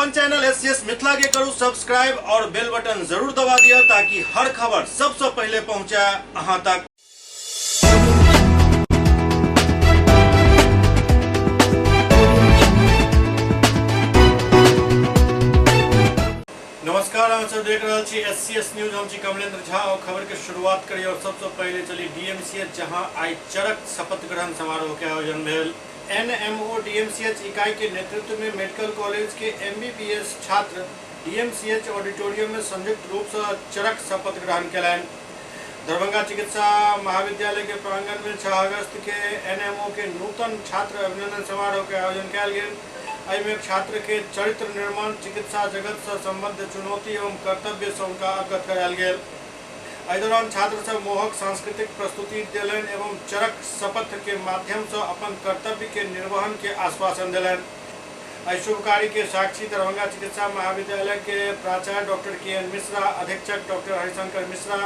अपन channel SCS Mithila के करू subscribe और बेल बटन जरूर दबा दिया ताकि हर खबर सबसे पहले पहुंचे अहां तक। नमस्कार, हम सब देख रहे छी एससीएस न्यूज। हम छी कमलेंद्र झा और खबर के शुरुआत करी और सबसे पहले चली डीएमसीएच, जहां आई चरक शपथ ग्रहण समारोह के आयोजन भेल। एनएमओ डीएमसीएच इकाई के नेतृत्व में मेडिकल कॉलेज के एमबीबीएस छात्र डीएमसीएच ऑडिटोरियम में संयुक्त रूप से चरक शपथ ग्रहण कयलनि। दरभंगा चिकित्सा महाविद्यालय के प्रांगण में 6 अगस्त के एनएमओ के नूतन छात्र अभिनंदन समारोह के आयोजन कयल गेल। एहिमे छात्र के चरित्र निर्माण, चिकित्सा जगत से संबद्ध चुनौती एवं कर्तव्य से उनका अवगत करायल गेल। एहि दौरान छात्र सब मोहक सांस्कृतिक प्रस्तुति दिलनि एवं चरक शपथ के माध्यम से अपन कर्तव्य के निर्वहन के आश्वासन दिलनि। एहि शुभ कार्य के साक्षी दरभंगा चिकित्सा महाविद्यालय के प्राचार्य डॉक्टर के.एन. मिश्रा, अधीक्षक डॉक्टर हरिशंकर मिश्रा,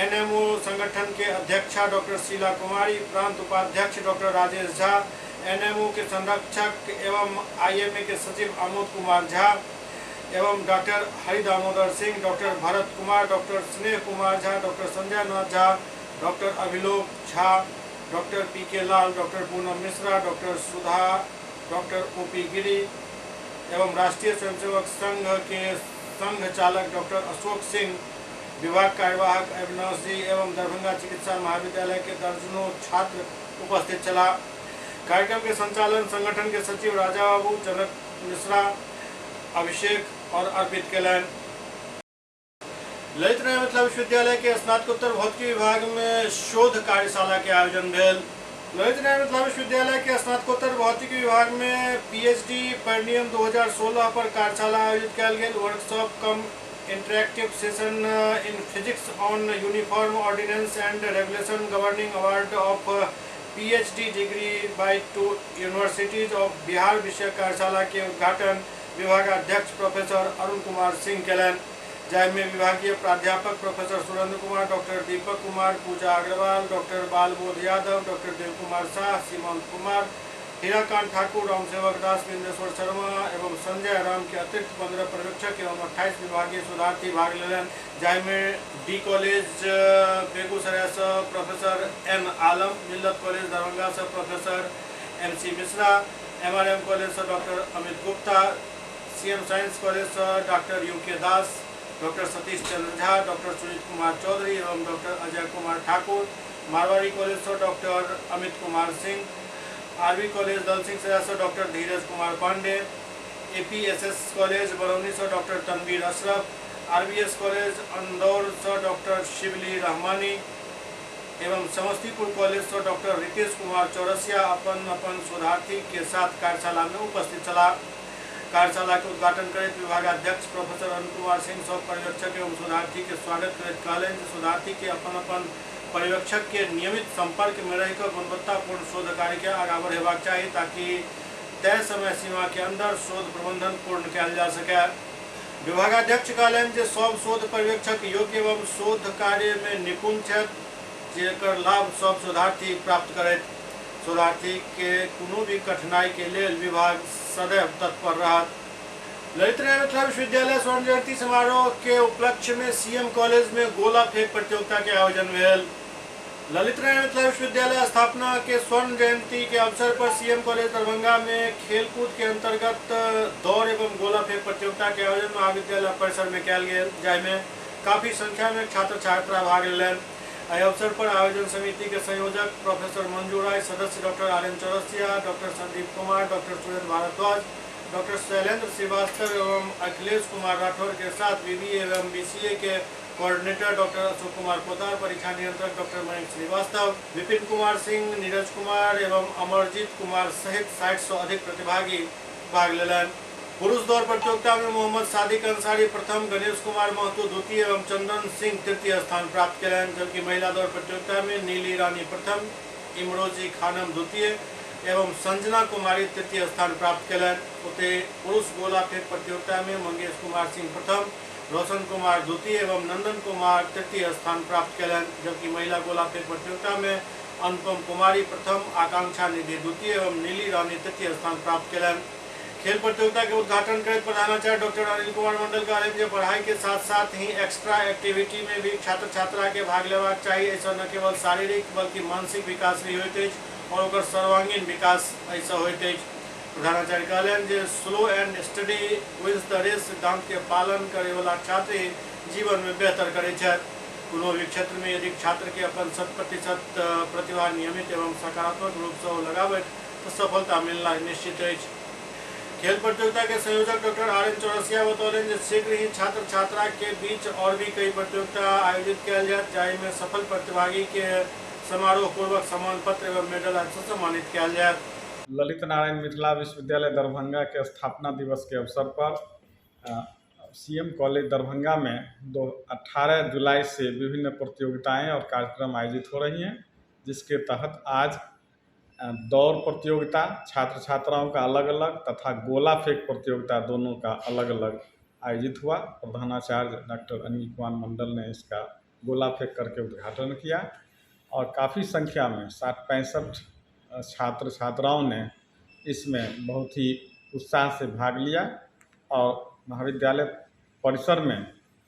एनएमओ संगठन के अध्यक्षा डॉक्टर शीला कुमारी, प्रांत उपाध्यक्ष डॉक्टर राजेश झा, एनएमओ के संरक्षक एवं आईएमए के सचिव आमोद कुमार झा एवं doctor Hari Damodar Singh, doctor Bharat Kumar, doctor स्नेह Kumar Jha, doctor Sanjay Nath Jha, doctor अभिलोक Jha, doctor पीके लाल, डॉक्टर पूनम मिश्रा, डॉक्टर सुधा, डॉक्टर ओपी गिरी एवं राष्ट्रीय स्वयंसेवक संघ के संघ चालक डॉक्टर अशोक सिंह, विभाग कार्यवाहक अविनाश जी एवं दरभंगा चिकित्सा महाविद्यालय के दर्जनों छात्र उपस्थित चला। कार्यक्रम के संचालन संगठन के सचिव राजा बाबू, जनक मिश्रा, अभिषेक और अर्पित कयलनि। ललित नारायण मिथिला विश्वविद्यालय के स्नातकोत्तर भौतिकी विभाग में शोध कार्यशाला के आयोजन भेल। ललित नारायण मिथिला विश्वविद्यालय के स्नातकोत्तर भौतिकी विभाग में पीएचडी परिनियम 2016 पर कार्यशाला आयोजित कयल गेल। Workshop cum interactive session in physics on uniform ordinance and regulation governing award of PhD degree by 2 universities of Bihar विषय कार्यशाला के उद्घाटन विभागाध्यक्ष प्रोफेसर अरुण कुमार सिंह कयलनि, जाहिमे विभागीय प्राध्यापक प्रोफेसर सुरेंद्र कुमार, डॉक्टर दीपक कुमार, पूजा अग्रवाल, डॉक्टर बालबोध यादव, डॉक्टर देव कुमार शाह, सीमांत कुमार, हीराकांत ठाकुर, रामसेवक दास, बिंदेश्वर शर्मा एवं संजय राम के अतिरिक्त 15 पर्यवेक्षक एवं 28 विभागीय शोधार्थी भाग लेलनि, जाहिमे डी कॉलेज बेगूसराय से प्रोफेसर एन आलम, मिल्लत कॉलेज दरभंगा से professor MC Mishra, MRM college से doctor Amit Gupta, CM science college से doctor UK Das, doctor Satish Chandra Jha, doctor Sunit Kumar Chaudhary एवं डॉक्टर अजय कुमार ठाकुर, मारवाड़ी कॉलेज से doctor Amit Kumar Singh, RV college Dal Singh से doctor Dhiraj Kumar Pandey, APSS college Barauni से doctor Tanveer Ashraf, RBS college Andaur से डॉक्टर शिवली रहमानी एवं समस्तीपुर कॉलेज से डॉक्टर रितेश कुमार चौरसिया अपन अपन शोधार्थी के साथ कार्यशाला में उपस्थित चला। कार्यशाला के उद्घाटन करते विभागाध्यक्ष प्रोफेसर अरुण कुमार सिंह सब पर्यवेक्षक एवं शोधार्थी के स्वागत करते कहलनि जे शोधार्थी के अपन अपन पर्यवेक्षक के नियमित संपर्क में रहकर गुणवत्तापूर्ण शोध कार्य के आगा बढ़ेबाक चाहिए ताकि तय समय सीमा के अंदर शोध प्रबंधन पूर्ण कयल जा सके। विभागाध्यक्ष कहलनि जे सब शोध पर्यवेक्षक योग्य एवं शोध कार्य में निपुण छथि, जेकर लाभ सब शोधार्थी प्राप्त करथि। शोधार्थी के कोनो भी कठिनाई के लेल विभाग सदैव तत्पर रहत। ललित नारायण मिथिला विश्वविद्यालय स्वर्ण जयंती समारोह के उपलक्ष्य में सीएम कॉलेज में गोला फेंक प्रतियोगिता के आयोजन भेल। ललित नारायण मिथिला विश्वविद्यालय स्थापना के स्वर्ण जयंती के अवसर पर सीएम कॉलेज दरभंगा में खेलकूद के अंतर्गत दौड़ एवं गोला फेंक प्रतियोगिता के आयोजन महाविद्यालय परिसर में कयल गेल, जाहिमे काफी संख्या में छात्र छात्रा भाग लेलनि। एहि अवसर पर आयोजन समिति के संयोजक प्रोफेसर मंजू राय, सदस्य doctor Aryan Chaurasia, doctor Sandeep Kumar, doctor Surendra Bhardwaj, doctor Shailendra Srivastava एवं अखिलेश कुमार राठौर के साथ बीबीए एवं बीसीए के कोऑर्डिनेटर डॉक्टर अशोक कुमार पोदार, परीक्षा नियंत्रक डॉक्टर मयंक श्रीवास्तव, विपिन कुमार सिंह, नीरज कुमार एवं अमरजीत कुमार सहित 60 से अधिक प्रतिभागी भाग लेलनि। पुरुष दौड़ प्रतियोगिता में मोहम्मद सादिक अंसारी प्रथम, गणेश कुमार महतो द्वितीय एवं चंदन सिंह तृतीय स्थान प्राप्त कयलनि, जबकि महिला दौड़ प्रतियोगिता में नीली रानी प्रथम, इमरोजी खानम द्वितीय एवं संजना कुमारी तृतीय स्थान प्राप्त कयलनि। ओते पुरुष गोला फेंक प्रतियोगिता में मंगेश कुमार सिंह प्रथम, रोशन कुमार द्वितीय एवं नंदन कुमार तृतीय स्थान प्राप्त कयलनि, जबकि महिला गोला फेंक प्रतियोगिता में अनुपम कुमारी प्रथम, आकांक्षा निधि द्वितीय एवं नीली रानी तृतीय स्थान प्राप्त कयलनि। खेल प्रतियोगिता के उद्घाटन कर प्रधानाचार्य डॉक्टर अनिल कुमार मंडल कहलें जे पढ़ाई के साथ साथ ही एक्स्ट्रा एक्टिविटी में भी छात्र छात्रा के भाग लेवाक चाहिए। ऐसा न केवल शारीरिक बल्कि मानसिक विकास भी होइत अछि और ओकर सर्वांगीण विकास ऐसा होइत अछि। प्रधानाचार्य कहलें जे slow and study wins the race सिद्धांत के पालन करे वाला छात्र ही जीवन में बेहतर करे छथि। कोनो भी क्षेत्र में यदि छात्र के अपन 100% प्रतिभा नियमित एवं सकारात्मक रूप से लगावे तो सफलता मिलना निश्चित है। खेल प्रतियोगिता के संयोजक डॉक्टर RN चौरसिया बतौलें जे शीघ्र ही छात्र छात्रा के बीच और भी कई प्रतियोगिता आयोजित किया जाए, जाहि में सफल प्रतिभागी के समारोह पूर्वक सम्मान पत्र एवं मेडल से सम्मानित किया जाए। ललित नारायण मिथिला विश्वविद्यालय दरभंगा के स्थापना दिवस के अवसर पर CM कॉलेज दरभंगा में 18 जुलाई से विभिन्न प्रतियोगिताएं और कार्यक्रम आयोजित हो रही हैं, जिसके तहत आज दौड़ प्रतियोगिता छात्र छात्राओं का अलग अलग तथा गोला फेंक प्रतियोगिता दोनों का अलग अलग आयोजित हुआ। प्रधानाचार्य डॉक्टर अनिल कुमार मंडल ने इसका गोला फेंक करके उद्घाटन किया और काफ़ी संख्या में 60-65 छात्र छात्राओं ने इसमें बहुत ही उत्साह से भाग लिया और महाविद्यालय परिसर में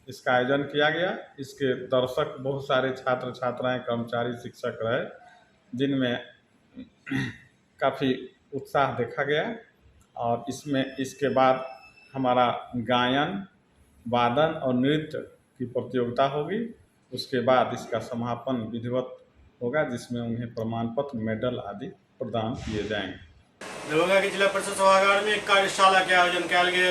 इसका आयोजन किया गया। इसके दर्शक बहुत सारे छात्र छात्राएं, कर्मचारी, शिक्षक रहे, जिनमें काफ़ी उत्साह देखा गया। और इसके बाद हमारा गायन, वादन और नृत्य की प्रतियोगिता होगी। उसके बाद इसका समापन विधिवत होगा, जिसमें उन्हें प्रमाण पत्र, मेडल आदि प्रदान किए जाएंगे। दरभंगा के जिला परिषद सभागार में एक कार्यशाला के आयोजन किया गया।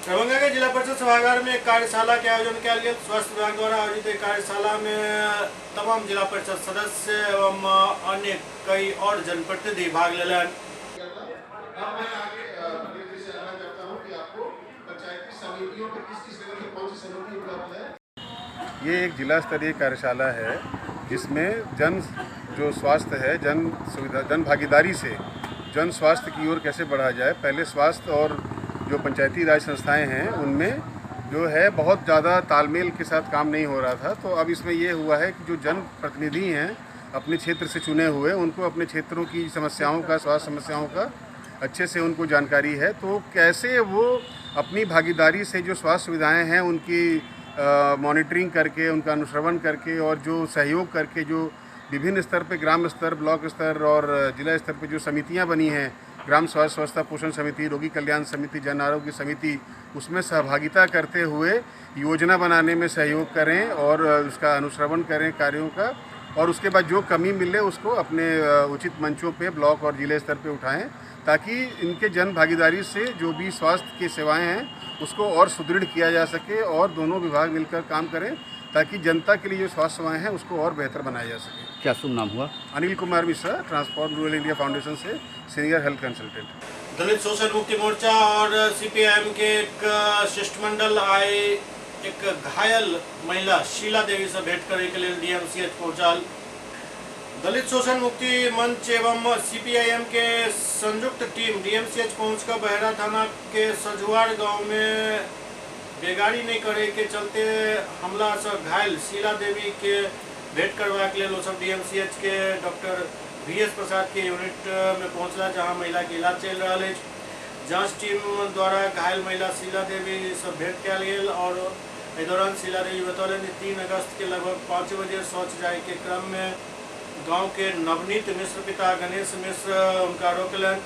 दरभंगा के जिला परिषद सभागार में एक कार्यशाला के आयोजन किया गया। स्वास्थ्य विभाग द्वारा आयोजित एक कार्यशाला में तमाम जिला परिषद सदस्य एवं अन्य कई और जनप्रतिनिधि भाग ले। ये एक जिला स्तरीय कार्यशाला है जिसमें जो स्वास्थ्य है, जन सुविधा, जन भागीदारी से जन स्वास्थ्य की ओर कैसे बढ़ाया जाए। पहले स्वास्थ्य और जो पंचायती राज संस्थाएं हैं उनमें जो है बहुत ज़्यादा तालमेल के साथ काम नहीं हो रहा था। तो अब इसमें ये हुआ है कि जो जन प्रतिनिधि हैं अपने क्षेत्र से चुने हुए, उनको अपने क्षेत्रों की समस्याओं का, स्वास्थ्य समस्याओं का अच्छे से उनको जानकारी है, तो कैसे वो अपनी भागीदारी से जो स्वास्थ्य सुविधाएँ हैं उनकी मॉनिटरिंग करके, उनका अनुश्रवण करके और जो सहयोग करके जो विभिन्न स्तर पे, ग्राम स्तर, ब्लॉक स्तर और जिला स्तर पे जो समितियां बनी हैं, ग्राम स्वास्थ्य व्यवस्था पोषण समिति, रोगी कल्याण समिति, जन आरोग्य समिति, उसमें सहभागिता करते हुए योजना बनाने में सहयोग करें और उसका अनुश्रवण करें कार्यों का, और उसके बाद जो कमी मिले उसको अपने उचित मंचों पे, ब्लॉक और जिले स्तर पे उठाएं, ताकि इनके जन भागीदारी से जो भी स्वास्थ्य की सेवाएं हैं उसको और सुदृढ़ किया जा सके और दोनों विभाग मिलकर काम करें ताकि जनता के लिए जो स्वास्थ्य सेवाएं हैं उसको और बेहतर बनाया जा सके। क्या शुभ नाम हुआ? Anil Kumar Mishra, transform rural India foundation से सीनियर हेल्थ कंसल्टेंट। दलित शोषण मुक्ति मोर्चा और CPIM के एक शिष्टमंडल आए एक घायल महिला शीला देवी से भेंट करे के लिए DMCH पहुंचल। दलित शोषण मुक्ति मंच एवं CPIM के संयुक्त टीम DMCH पहुंचकर बहरा थाना के सजुआर गांव में बेगारी नहीं करे के चलते हमला से घायल शीला देवी के भेंट करवा के लिए सब DMCH के डॉक्टर VS प्रसाद के यूनिट में पहुंचला, जहां महिला के इलाज चल रहा है। जांच टीम द्वारा घायल महिला शीला देवी से भेंट किया गया और इस दौरान शीला देवी बतौलें 3 अगस्त के लगभग 5 बजे शौच जाए के क्रम में गांव के नवनीत मिश्र पिता गणेश मिश्र उनका रोकलन,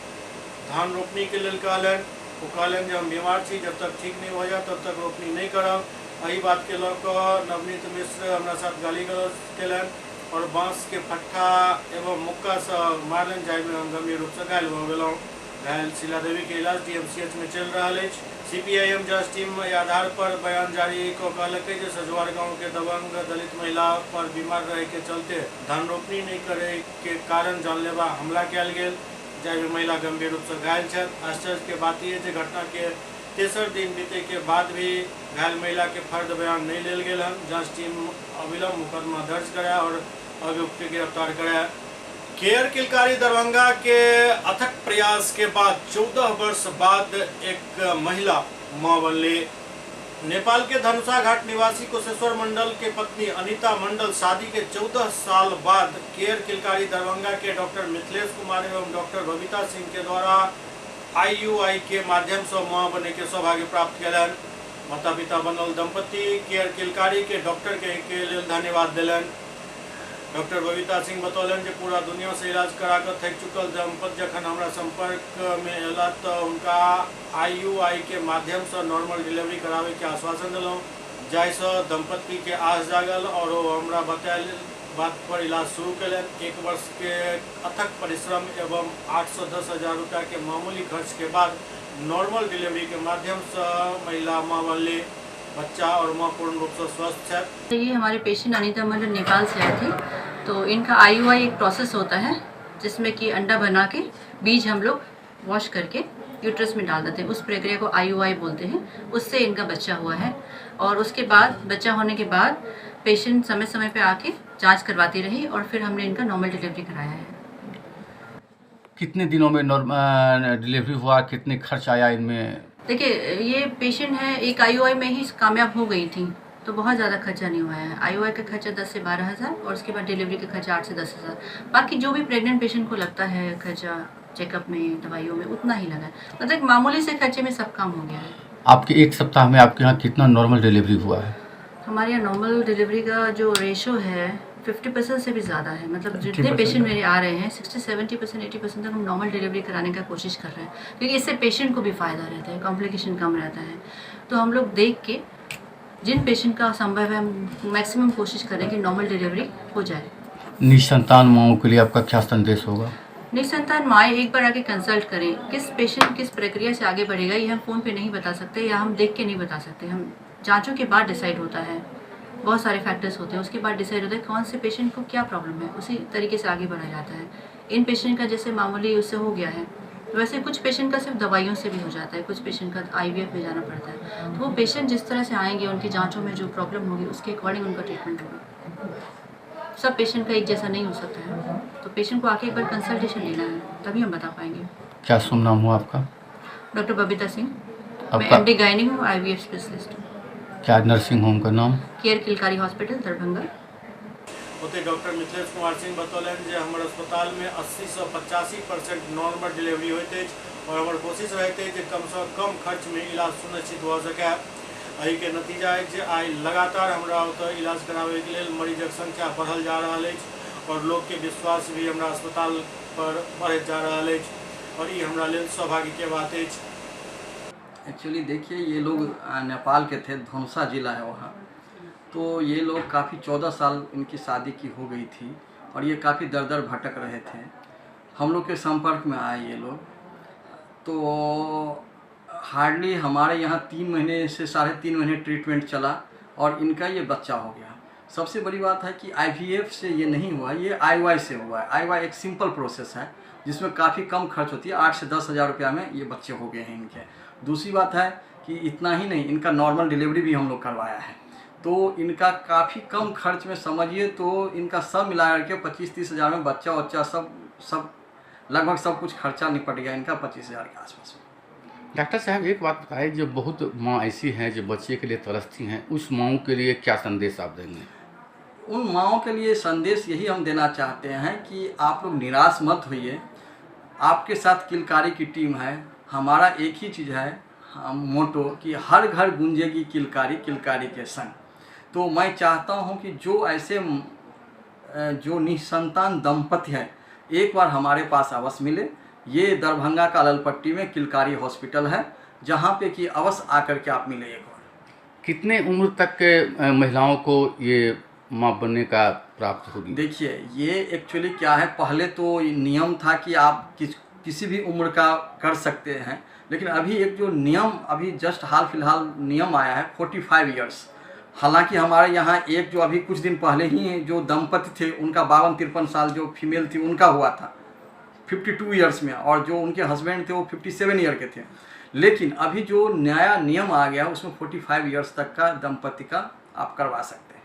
धान रोपनी के लिए कहलन। वो कहलन जब हम बीमार छी, जब तक ठीक नहीं हो जाए तब तक रोपनी नहीं करब। यही बात के लौकर नवनीत मिश्र हमारा साथ गाली गलौज केलन और बांस के फट्ठा एवं मुक्का से मारलन, जाय में हम गंभीर रूप से घायल हो गए। घायल शीला देवी के इलाज DMCH में चल रहा है। CPIM जांच टीम आधार पर बयान जारी को कहलक जे सजुआर गांव के दबंग दलित महिला पर बीमार रहे के चलते धान रोपनी नहीं करे के कारण जानलेवा हमला किया गेल, जाय में महिला गंभीर रूप से घायल है। आश्चर्य के बात यह है घटना के तेसर दिन बीते के बाद भी घायल महिला के फर्द बयान नहीं लेल गेल हन। जांच टीम अविलंब मुकदमा दर्ज कराया और अभियुक्त के गिरफ्तार कराया। केयर किलकारी दरभंगा के अथक प्रयास के बाद 14 वर्ष बाद एक महिला मां बनली। नेपाल के धनुषा घाट निवासी कुशेश्वर मंडल के पत्नी अनीता मंडल शादी के 14 साल बाद केयर किलकारी दरभंगा के डॉक्टर मिथिलेश कुमार एवं डॉक्टर बबीता सिंह के द्वारा IUI के माध्यम से माँ बने के सौभाग्य प्राप्त कलन। माता पिता बनल दंपति केयर किलकारी के डॉक्टर के लिए धन्यवाद दिलन। डॉक्टर बबीता सिंह बतौलन जे पूरा दुनिया से इलाज करा कर थक चुकल दंपति जखन हमारा संपर्क में अला तो उनका IUI के माध्यम से नॉर्मल डिलीवरी करावे के आश्वासन दिलों, जैसे दंपति के आस जागल और हमरा बतायल बात पर इलाज शुरू कलन। 1 वर्ष के अथक परिश्रम एवं 810,000 रुपया के मामूली खर्च के बाद नॉर्मल डिलीवरी के माध्यम से महिला माँ बनली। बच्चा और माँ पूर्ण रूप से स्वस्थ है। ये हमारे पेशेंट अनीता मंडल नेपाल से आई थी। तो इनका IUI एक प्रोसेस होता है जिसमें कि अंडा बना के बीज हम लोग वॉश करके यूट्रस में डाल देते हैं। उस प्रक्रिया को IUI बोलते हैं। उससे इनका बच्चा हुआ है और उसके बाद बच्चा होने के बाद पेशेंट समय समय पे आके जांच करवाती रही और फिर हमने इनका नॉर्मल डिलीवरी कराया है। कितने दिनों में नॉर्मल डिलीवरी हुआ, कितने खर्च आया इनमें? देखिए ये पेशेंट है एक IUI में ही कामयाब हो गई थी तो बहुत ज़्यादा खर्चा नहीं हुआ है। IUI का खर्चा 10 से 12,000 और उसके बाद डिलीवरी का खर्चा 8 से 10,000। बाकी जो भी प्रेग्नेंट पेशेंट को लगता है खर्चा चेकअप में दवाइयों में उतना ही लगा है। मतलब मामूली से खर्चे में सब काम हो गया है। आपके 1 सप्ताह में आपके यहाँ कितना नॉर्मल डिलीवरी हुआ है? हमारे यहाँ नॉर्मल डिलीवरी का जो रेशो है 50% से भी ज़्यादा है। मतलब जितने पेशेंट मेरे आ रहे हैं 60, 70%, 80% तक हम नॉर्मल डिलीवरी कराने का कोशिश कर रहे हैं क्योंकि इससे पेशेंट को भी फ़ायदा रहता है, कॉम्प्लिकेशन कम रहता है। तो हम लोग देख के जिन पेशेंट का संभव है हम मैक्सिमम कोशिश करें कि नॉर्मल डिलीवरी हो जाए। निसंतान माओं के लिए आपका क्या संदेश होगा? निसंतान माएँ एक बार आके कंसल्ट करें। किस पेशेंट किस प्रक्रिया से आगे बढ़ेगा ये हम फ़ोन पे नहीं बता सकते या हम देख के नहीं बता सकते। हम जांचों के बाद डिसाइड होता है, बहुत सारे फैक्टर्स होते हैं, उसके बाद डिसाइड होता है कौन से पेशेंट को क्या प्रॉब्लम है, उसी तरीके से आगे बढ़ा जाता है। इन पेशेंट का जैसे मामूली उससे हो गया है वैसे कुछ पेशेंट का सिर्फ दवाइयों से भी हो जाता है, कुछ पेशेंट का IVF में जाना पड़ता है। तो वो पेशेंट जिस तरह से आएंगे उनकी जाँचों में जो प्रॉब्लम होगी उसके अकॉर्डिंग उनका ट्रीटमेंट होगा। सब पेशेंट का एक जैसा नहीं हो सकता है तो पेशेंट को आके एक बार कंसल्टेशन लेना है तभी हम बता पाएंगे। क्या शुभ नाम हुआ आपका? डॉक्टर बबीता सिंह, मैं आपका MD गायनी हूँ, IVF स्पेशलिस्ट हूँ। क्या नर्सिंग होम का नाम? केयर किलकारी हॉस्पिटल दरभंगा। होते डॉक्टर मिथिलेश कुमार सिंह बतौलन जे हमारे अस्पताल में 80 से 85% नॉर्मल डिलीवरी होते और हमारे कोशिश रहते जे कम से कम खर्च में इलाज सुनिश्चित हो सके। एहि के नतीजा है जे आई लगातार हमरा ओतऽ इलाज करावे के लिए मरीजक संख्या बढ़ल जा रहा है और लोग के विश्वास भी हमरा अस्पताल पर बढ़ जा रहा है और ये हमरा लेल सौभाग्य के बात है। एक्चुअली देखिए ये लोग नेपाल के थे, धनुषा जिला है वहाँ। तो ये लोग काफ़ी 14 साल इनकी शादी की हो गई थी और ये काफ़ी दर दर भटक रहे थे। हम लोग के संपर्क में आए ये लोग। तो हार्डली हमारे यहाँ 3 महीने से 3.5 महीने ट्रीटमेंट चला और इनका ये बच्चा हो गया। सबसे बड़ी बात है कि IVF से ये नहीं हुआ, ये IUI से हुआ है। IUI एक सिंपल प्रोसेस है जिसमें काफ़ी कम खर्च होती है। 8 से 10,000 रुपया में ये बच्चे हो गए हैं इनके। दूसरी बात है कि इतना ही नहीं, इनका नॉर्मल डिलीवरी भी हम लोग करवाया है। तो इनका काफ़ी कम खर्च में समझिए तो इनका सब मिला करके 25-30 हज़ार में बच्चा सब लगभग सब कुछ खर्चा निपट गया इनका 25,000 के आसपास। डॉक्टर साहब एक बात बताइए, जो बहुत माँ ऐसी हैं जो बच्चे के लिए तरसती हैं, उस माँ के लिए क्या संदेश आप देंगे? उन माँओं के लिए संदेश यही हम देना चाहते हैं कि आप लोग निराश मत होइए। आपके साथ किलकारी की टीम है। हमारा एक ही चीज़ है मोटो कि हर घर गूंजेगी किलकारी, किलकारी के संग। तो मैं चाहता हूं कि जो ऐसे जो निसंतान दंपति हैं एक बार हमारे पास अवश्य मिले। ये दरभंगा का ललपट्टी में किलकारी हॉस्पिटल है जहां पे कि अवश्य आकर के आप मिले एक बार। कितने उम्र तक के महिलाओं को ये माँ बनने का प्राप्त होगी? देखिए ये एक्चुअली क्या है, पहले तो नियम था कि आप किसी भी उम्र का कर सकते हैं, लेकिन अभी एक जो नियम अभी जस्ट हाल फिलहाल नियम आया है 45 इयर्स। हालांकि हमारे यहाँ एक जो अभी कुछ दिन पहले ही जो दंपति थे उनका 52-53 साल जो फीमेल थी उनका हुआ था 52 इयर्स में, और जो उनके हस्बैंड थे वो 57 ईयर के थे। लेकिन अभी जो नया नियम आ गया उसमें 45 इयर्स तक का दंपति का आप करवा सकते हैं।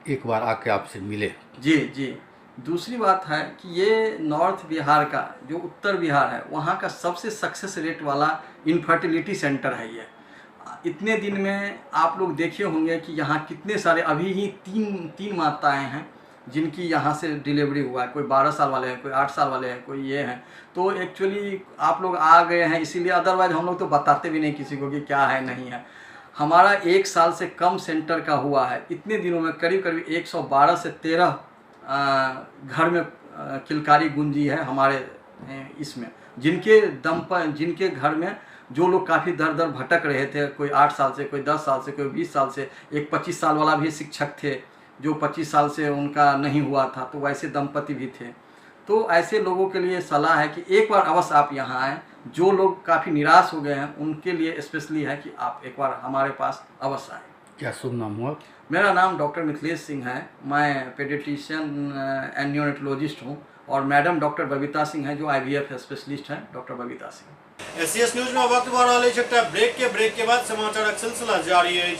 एक बार आके आपसे मिले। जी जी। दूसरी बात है कि ये नॉर्थ बिहार का जो उत्तर बिहार है वहाँ का सबसे सक्सेस रेट वाला इनफर्टिलिटी सेंटर है ये। इतने दिन में आप लोग देखे होंगे कि यहाँ कितने सारे अभी ही तीन माताएं हैं जिनकी यहाँ से डिलीवरी हुआ है, कोई 12 साल वाले हैं, कोई 8 साल वाले हैं, कोई ये हैं। तो एक्चुअली आप लोग आ गए हैं इसीलिए, अदरवाइज हम लोग तो बताते भी नहीं किसी को कि क्या है नहीं है। हमारा 1 साल से कम सेंटर का हुआ है, इतने दिनों में करीब करीब 112 से 13 घर में किलकारी गूंजी है हमारे इसमें, जिनके दम पर, जिनके घर में जो लोग काफ़ी दर दर भटक रहे थे, कोई 8 साल से, कोई 10 साल से, कोई 20 साल से, एक 25 साल वाला भी शिक्षक थे जो 25 साल से उनका नहीं हुआ था, तो वैसे दंपति भी थे। तो ऐसे लोगों के लिए सलाह है कि एक बार अवश्य आप यहाँ आएँ। जो लोग काफ़ी निराश हो गए हैं उनके लिए स्पेशली है कि आप एक बार हमारे पास अवश्य आएँ। क्या शुभ नाम हुआ? मेरा नाम डॉक्टर मिथिलेश सिंह है, मैं पेडिट्रिशियन एंड न्यूरोलॉजिस्ट हूँ, और मैडम डॉक्टर बबीता सिंह है जो IVF स्पेशलिस्ट हैं, doctor Babita Singh. SCS news में वक्त भर वाले छठा ब्रेक के बाद समाचार का सिलसिला जारी है।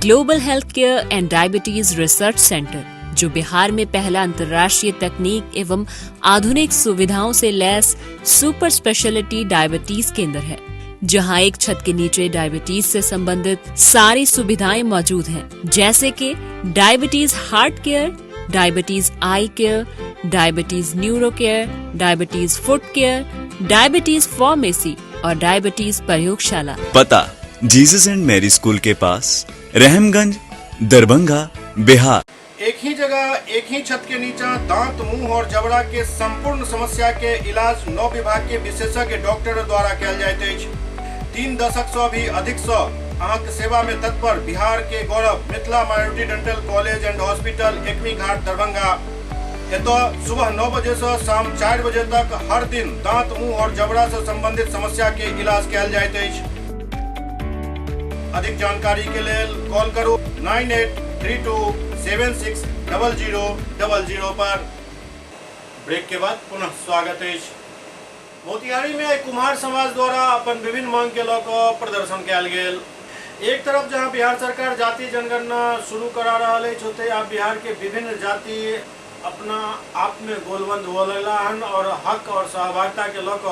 Global health care and diabetes research centre, जो बिहार में पहला अंतर्राष्ट्रीय तकनीक एवं आधुनिक सुविधाओं से लैस सुपर स्पेशलिटी डायबिटीज केंद्र है, जहां एक छत के नीचे डायबिटीज से संबंधित सारी सुविधाएं मौजूद हैं, जैसे कि diabetes heart care, diabetes eye care, diabetes neuro care, diabetes foot care, diabetes pharmacy और डायबिटीज प्रयोगशाला। पता जीसस एंड मैरी स्कूल के पास, रहमगंज, दरभंगा, बिहार। एक ही जगह, एक ही छत के नीचे दांत, मुंह और जबड़ा के संपूर्ण समस्या के इलाज 9 विभाग के विशेषज्ञ डॉक्टर द्वारा कयल जाइत अछि। 3 दशक से भी अधिक से अहाँक सेवा में तत्पर बिहार के गौरव Mithila minority dental college and hospital, Ekmi Ghat, Darbhanga. एतो सुबह 9 बजे से शाम 4 बजे तक हर दिन दांत, मुंह और जबड़ा से संबंधित समस्या के इलाज कयल जाइत अछि। अधिक जानकारी के लिए कॉल करो 9832760000 पर। ब्रेक के बाद पुनः स्वागत है। मोतिहारी में कुम्हार समाज द्वारा अपन विभिन्न मांग के लऽ प्रदर्शन कयल गेल। एक तरफ जहां बिहार सरकार जाति जनगणना शुरू करा रहा है, होते आप बिहार के विभिन्न जाति अपना आप में गोलबंद हो हन और हक और सहभागिता के लऽ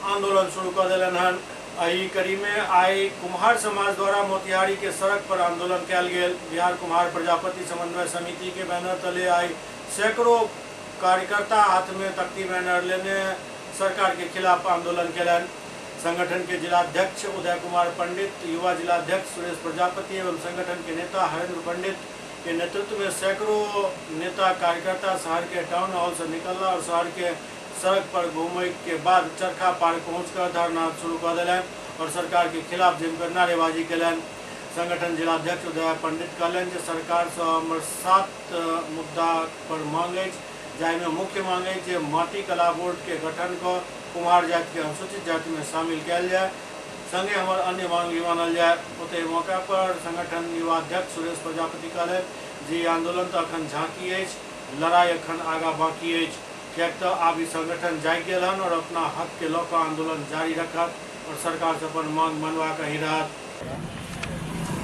आंदोलन शुरू कर दिलन हन। एहि कड़ी में आई कुम्हार समाज द्वारा मोतिहारी के सड़क पर आंदोलन कयल गेल। बिहार कुम्हार प्रजापति समन्वय समिति के बैनर तले आई सैकड़ों कार्यकर्ता हाथ में तख्ती बैनर लेने सरकार के खिलाफ आंदोलन कलन। संगठन के जिलाध्यक्ष उदय कुमार पंडित, युवा जिलाध्यक्ष सुरेश प्रजापति एवं संगठन के नेता हरेंद्र पंडित के नेतृत्व में सैकड़ों नेता कार्यकर्ता शहर के टाउन हॉल से निकलना और शहर के सड़क पर घूमने के बाद चरखा पार पहुंचकर धरना शुरू कर दिलन और सरकार के खिलाफ जमकर नारेबाजी कलन। संगठन जिलाध्यक्ष उदय पंडित कहलन जे सरकार से हमर 7 मुद्दा पर मांग अछि, जाहिमे मुख्य मांग अछि जे माटी कला बोर्ड के गठन को कुम्हार जाति के अनुसूचित जाति में शामिल कयल जाय, संगे हमर अन्य मांग भी मानल जाय। ओते मौका पर संगठन युवा अध्यक्ष सुरेश प्रजापति कहलन जे आंदोलन तो अखन झांकी अछि, लड़ाई अखन आगा बाकी अछि, कियाक तो आब ई संगठन जागि गेल हन और अपना हक के लऽ आंदोलन जारी रखत और सरकार से अपन मांग मनवा कहीं रहत।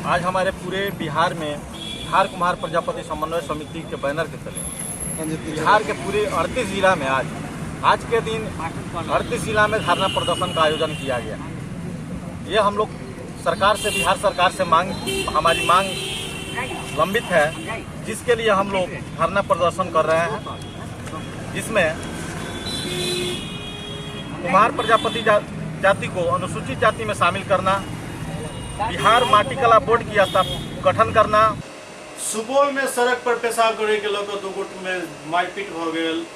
आज हमारे पूरे बिहार में बिहार कुम्हार प्रजापति समन्वय समिति के बैनर के तले बिहार के पूरे 38 जिला में आज के दिन 38 जिला में धरना प्रदर्शन का आयोजन किया गया। ये हम लोग सरकार से, बिहार सरकार से हमारी मांग लंबित है, जिसके लिए हम लोग धरना प्रदर्शन कर रहे हैं, जिसमें कुम्हार प्रजापति जाति को अनुसूचित जाति में शामिल करना, बिहार माटी कला बोर्ड की गठन करना। सुपौल में सड़क पर पेशाब करे के लोग 2 गुट में मारपीट भ गेल।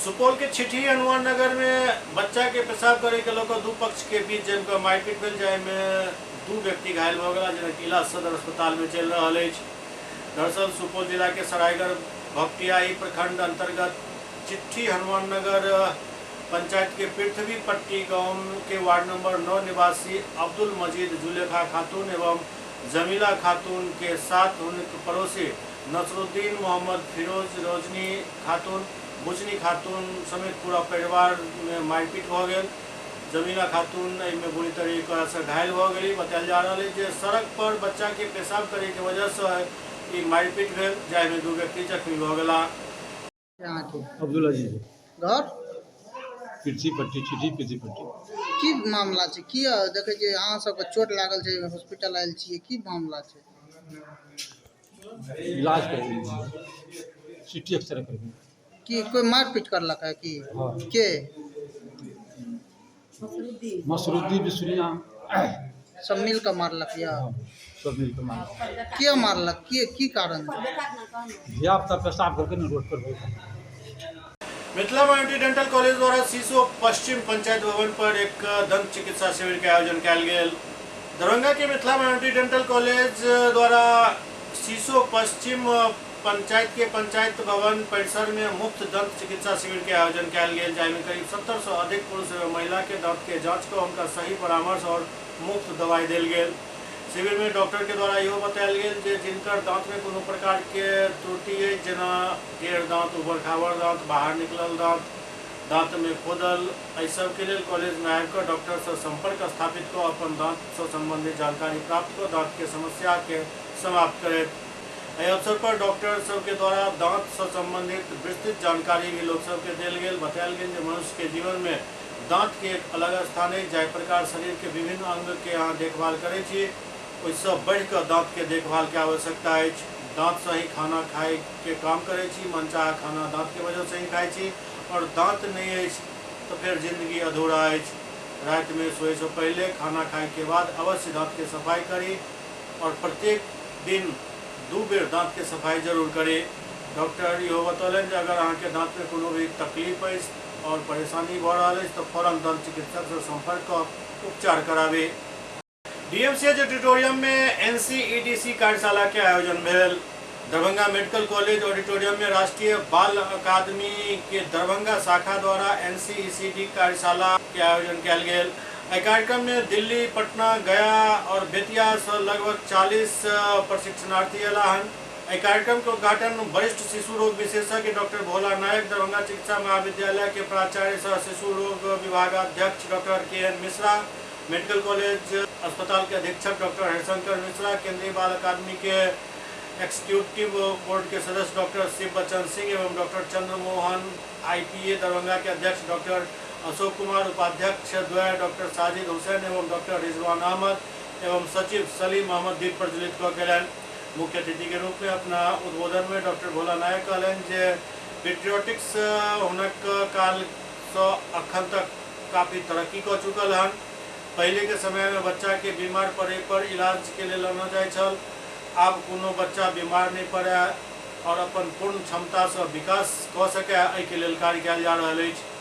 सुपौल के छिठी हनुमान नगर में बच्चा के पेशाब करे के लोग 2 पक्ष के बीच जमकर मारपीट भेल, जाहिमे 2 व्यक्ति घायल भ गेला, जिनका इलाज सदर अस्पताल में चल रहा है। दरअसल सुपौल जिला के सरायगढ़ भपटियाही प्रखंड अंतर्गत चिट्ठी हनुमान नगर पंचायत के पृथ्वी पट्टी गांव के वार्ड नंबर 9 निवासी अब्दुल मजीद जुलेखा खातून एवं जमीला खातून के साथ उनके पड़ोसी नसरुद्दीन मोहम्मद फिरोज, रोजनी खातून, बुचनी खातून समेत पूरा परिवार में मारपीट हो गई। जमीला खातून में बुरी तरीके से घायल हो गई। बताया जा रहा है कि सड़क पर बच्चा के पेशाब करे के वजह से मारपीट भेल, जाहिमे 2 व्यक्ति जख्मी हो गला। अब्दुल अजीज घर पिरची पट्टी, छिटी पिरची पट्टी। की मामला छै? की देखे जे अहाँ सबके चोट लागल छै, हॉस्पिटल आयल छियै, की मामला छै? इलाज करेंगे, सिटी एक्सरे करेंगे। कि कोई मारपीट करलक है कि हाँ। के मसरुद्दी बिसुलिया सब मिल कर मारलक या सब मिलकर मार क्या मारलक की कारण धियापुता पेशाब करके ना रोड पर बैठा। मिथिला माइनॉरिटी डेंटल कॉलेज द्वारा सीसो पश्चिम पंचायत भवन पर एक दंत चिकित्सा शिविर के आयोजन कयल गेल। दरभंगा के मिथिला माइनॉरिटी डेंटल कॉलेज द्वारा सीसो पश्चिम पंचायत के पंचायत भवन परिसर में मुफ्त दंत चिकित्सा शिविर के आयोजन कयल गेल, जाहिमे करीब 70 से अधिक पुरुष एवं महिला के दांत के जांच को उनका सही परामर्श और मुफ्त दवाई देल गेल। शिविर में डॉक्टर के द्वारा इहो बतायल गेल जे जिनकर दांत में कोनो प्रकार के त्रुटि है, जना टेढ़ दांत, उबड़ खाबड़ दांत, बाहर निकलल दांत, दांत में खोदल, एहि सब के लेल कॉलेज में आबिकऽ डॉक्टर से संपर्क स्थापित कऽ अपन दांत से संबंधित जानकारी प्राप्त कऽ दांत के समस्या के समाप्त करैत। एहि अवसर पर डॉक्टर सब के द्वारा दांत से संबंधित विस्तृत जानकारी भी लोग सब के देल गेल। बतायल गेल जे मनुष्य के जीवन में दांत के एक अलग स्थान है, जाहि प्रकार शरीर के विभिन्न अंग के अहाँ देखभाल करै छी, ओहिसँ बढ़ि कऽ दांत के देखभाल के आवश्यकता अछि। दांत से ही खाना खाए के काम करै छी, मनचाहा खाना दांत के वजह से ही खाइ छी, और दांत नहीं अछि तो फिर जिंदगी अधूरा अछि। रात में सोए से पहले, खाना खाए के बाद अवश्य दांत के सफाई करी और प्रत्येक दिन 2 बेर दांत के सफाई जरूर करी। डॉक्टर इहो बतौलन जे अगर अहाँ के दांत में कोनो भी तकलीफ अछि और परेशानी भऽ रहल अछि तो फौरन दंत चिकित्सक से संपर्क कऽ उपचार कराबी। डीएमसीएच ऑडिटोरियम में एनसीईटीसी कार्यशाला के आयोजन भेल। दरभंगा मेडिकल कॉलेज ऑडिटोरियम में राष्ट्रीय बाल अकादमी के दरभंगा शाखा द्वारा एनसीईटीसी कार्यशाला के आयोजन कयल गेल। एहि कार्यक्रम में दिल्ली, पटना, गया और बेतिया से लगभग 40 प्रशिक्षणार्थी अयलाह हन। एहि कार्यक्रम के उद्घाटन वरिष्ठ शिशु रोग विशेषज्ञ डॉक्टर भोला नायक, दरभंगा चिकित्सा महाविद्यालय के प्राचार्य सह शिशु रोग विभागाध्यक्ष doctor K. N.. Mishra, medical college अस्पताल के अधीक्षक डॉक्टर हरिशंकर मिश्रा, केंद्रीय बाल अकादमी के एग्जीक्यूटिव बोर्ड के सदस्य डॉक्टर शिव बच्चन सिंह एवं डॉक्टर चंद्रमोहन आईपीए, दरभंगा के अध्यक्ष डॉक्टर अशोक कुमार, उपाध्यक्ष द्वय डॉक्टर साजिद हुसैन एवं डॉक्टर रिजवान अहमद एवं सचिव सलीम अहमद दीप प्रज्वलित कऽ गेलनि। मुख्य अतिथि के रूप में अपना उद्बोधन में डॉक्टर भोला नायक कहलनि जे पीडियाट्रिक्स हुनक काल से अखन तक काफी तरक्की कऽ चुकल हन। पहले के समय में बच्चा के बीमार पड़े पर इलाज के लिए लाना जाय छल, आब कोनो बच्चा बीमार नहीं पड़े और अपन पूर्ण क्षमता से विकास कऽ सके, एहि के लेल कार्य कयल जा रहल अछि।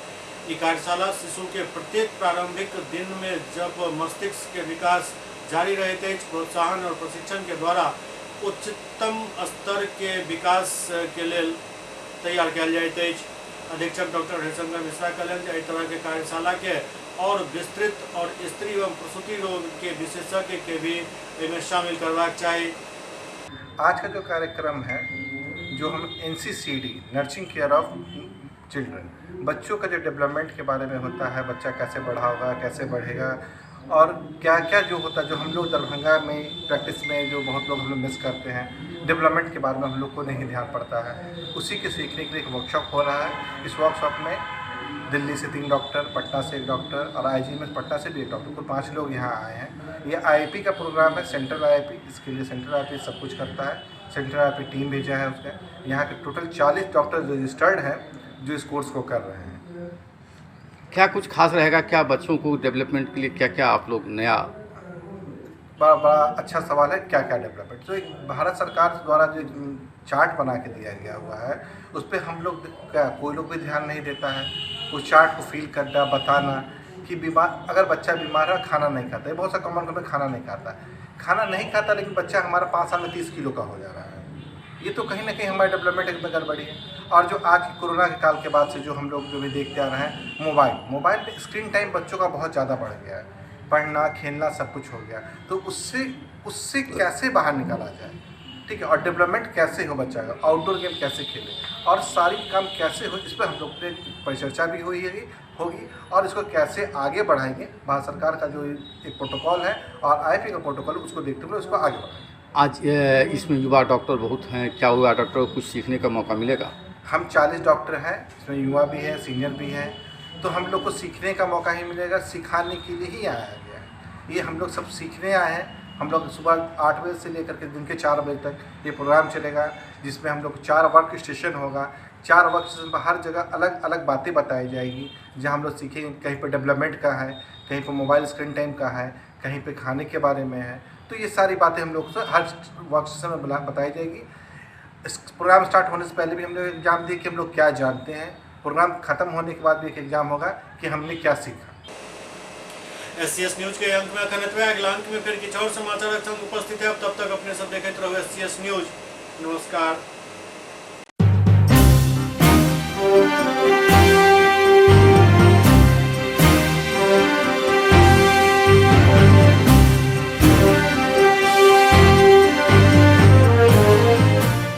ई कार्यशाला शिशु के प्रत्येक प्रारंभिक दिन में जब मस्तिष्क के विकास जारी रहैत अछि, प्रोत्साहन और प्रशिक्षण के द्वारा उच्चतम स्तर के विकास के लेल तैयार कयल जाइत अछि। अधीक्षक डॉक्टर हरिशंकर मिश्रा कहलनि जे एहि तरह के कार्यशाला के और विस्तृत और स्त्री एवं प्रसूति रोग के विशेषज्ञ के भी इसमें शामिल करवाक चाहिए। आज का जो कार्यक्रम है, जो हम NCCD nursing care of children, बच्चों का जो डेवलपमेंट के बारे में होता है, बच्चा कैसे बड़ा होगा, कैसे बढ़ेगा और क्या क्या जो होता है, जो हम लोग दरभंगा में प्रैक्टिस में जो बहुत लोग हम लोग मिस करते हैं, डेवलपमेंट के बारे में हम लोग को नहीं ध्यान पड़ता है, उसी के सीखने के लिए एक वर्कशॉप हो रहा है। इस वर्कशॉप में दिल्ली से 3 डॉक्टर, पटना से 1 डॉक्टर और IGM पटना से भी 1 डॉक्टर, कुल 5 लोग यहाँ आए हैं। ये IIP का प्रोग्राम है, सेंट्रल IIP, इसके लिए सेंट्रल IIP सब कुछ करता है। सेंट्रल IIP टीम भेजा है उसका। यहाँ के टोटल 40 डॉक्टर रजिस्टर्ड हैं जो इस कोर्स को कर रहे हैं। क्या कुछ खास रहेगा, क्या बच्चों को डेवलपमेंट के लिए क्या क्या आप लोग नया? बड़ा अच्छा सवाल है, क्या क्या डेवलपमेंट। तो एक भारत सरकार द्वारा जो चार्ट बना के दिया गया हुआ है, उस पर हम लोग क्या कोई लोग भी ध्यान नहीं देता है। उस चार्ट को फील करना, बताना कि बीमार, अगर बच्चा बीमार है, खाना नहीं खाता है, बहुत सा कॉमन में खाना नहीं खाता, लेकिन बच्चा हमारा 5 साल में 30 किलो का हो जा रहा है। ये तो कहीं ना कहीं हमारे डेवलपमेंट में गड़बड़ी है। और जो आज कोरोना के काल के बाद से जो हम लोग जो भी देखते आ रहे हैं, मोबाइल पे स्क्रीन टाइम बच्चों का बहुत ज़्यादा बढ़ गया है, पढ़ना खेलना सब कुछ हो गया, तो उससे कैसे बाहर निकाला जाए, ठीक है, और डेवलपमेंट कैसे हो बच्चा का, आउटडोर गेम कैसे खेले और सारी काम कैसे हो, इस पर हम लोग पे परिचर्चा भी होगी और इसको कैसे आगे बढ़ाएंगे। भारत सरकार का जो एक प्रोटोकॉल है और IIP का प्रोटोकॉल, उसको देखते हुए उसको आगे बढ़ाएंगे। आज इसमें युवा डॉक्टर बहुत हैं, क्या युवा डॉक्टर को कुछ सीखने का मौका मिलेगा? हम 40 डॉक्टर हैं, इसमें युवा भी है, सीनियर भी हैं, तो हम लोग को सीखने का मौका ही मिलेगा। सिखाने के लिए ही आया गया है, ये हम लोग सब सीखने आए हैं, हम लोग सुबह 8 बजे से लेकर के दिन के 4 बजे तक ये प्रोग्राम चलेगा, जिसमें हम लोग 4 वर्क स्टेशन होगा। 4 वर्क स्टेशन पर हर जगह अलग अलग बातें बताई जाएगी, जहाँ हम लोग सीखेंगे कहीं पर डेवलपमेंट का है, कहीं पर मोबाइल स्क्रीन टाइम का है, कहीं पे खाने के बारे में है। तो ये सारी बातें हम लोग से हर वर्क स्टेशन में बताई जाएगी। इस प्रोग्राम स्टार्ट होने से पहले भी हम लोग एग्ज़ाम दिए कि हम लोग क्या जानते हैं। प्रोग्राम ख़त्म होने के बाद भी एक एग्ज़ाम होगा कि हमने क्या सीखा। SCS न्यूज के अंक में अखनत्वे अगला अंक में फिर किछु और समाचार संग उपस्थित है। तब तक अपने सब देखते रहो SCS न्यूज। नमस्कार।